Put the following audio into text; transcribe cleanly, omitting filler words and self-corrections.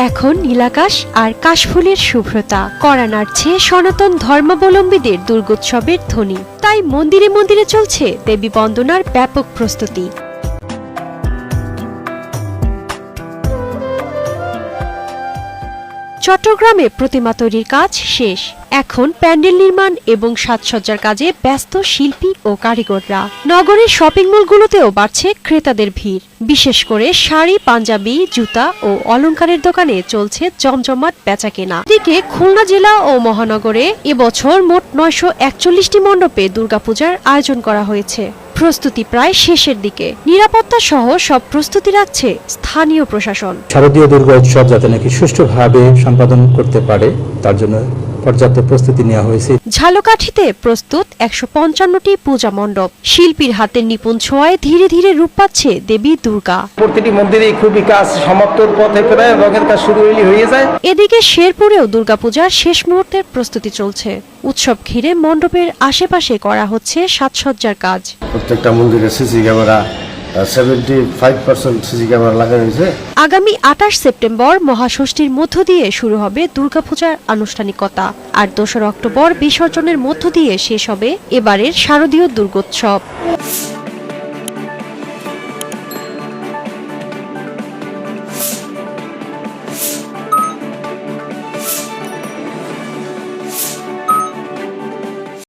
এখন নীলাকাশ আর কাশফুলের শুভ্রতা কড়া নাড়ছে সনাতন ধর্মাবলম্বীদের দুর্গোৎসবের ধ্বনি। তাই মন্দিরে মন্দিরে চলছে দেবী বন্দনার ব্যাপক প্রস্তুতি। চট্টগ্রামে প্রতিমা তৈরির কাজ শেষ। এখন প্যান্ডেল নির্মাণ এবং সাজসজ্জার কাজে ব্যস্ত শিল্পী ও কারিগররা। নগরের শপিং মলগুলোতেও বাড়ছে ক্রেতাদের ভিড়। বিশেষ করে শাড়ি, পাঞ্জাবি, জুতা ও অলংকারের দোকানে চলছে জমজমাট বেচাকেনা। এদিকে খুলনা জেলা ও মহানগরে এবছর মোট 941টি মণ্ডপে দুর্গাপূজার আয়োজন করা হয়েছে। প্রস্তুতি প্রায় শেষের দিকে। নিরাপত্তা সহ সব প্রস্তুতি রাখছে স্থানীয় প্রশাসন। শারদীয় দুর্গা উৎসব যাতে নাকি সুষ্ঠুভাবে সম্পাদন করতে পারে তার জন্য পর্যাপ্ত প্রস্তুতি নেওয়া হয়েছে। ঝালকাঠিতে প্রস্তুত 155টি পূজা মণ্ডপ। শিল্পীর হাতের নিপুণ ছোঁয়ায় ধীরে ধীরে রূপ পাচ্ছে দেবী দুর্গা। প্রতিটি মন্দিরেই খুবই কাজ সমাপ্তর পথে প্রায় রঙের কাজ শুরু হয়ে যায়। এদিকে শেরপুরেও দুর্গাপূজার শেষ মুহূর্তের প্রস্তুতি চলছে। উৎসব ঘিরে মণ্ডপের আশেপাশে করা হচ্ছে সাজসজ্জার কাজ। প্রত্যেকটা মন্দিরে সিসি ক্যামেরা 75% সিসি ক্যামেরা লাগানো হয়েছে। আগামী 28 সেপ্টেম্বর মহাষষ্ঠীর মধ্য দিয়ে শুরু হবে দুর্গাপূজার আনুষ্ঠানিকতা, আর 2 অক্টোবর বিসর্জনের মধ্য দিয়ে শেষ হবে এবারের শারদীয় দুর্গোৎসব।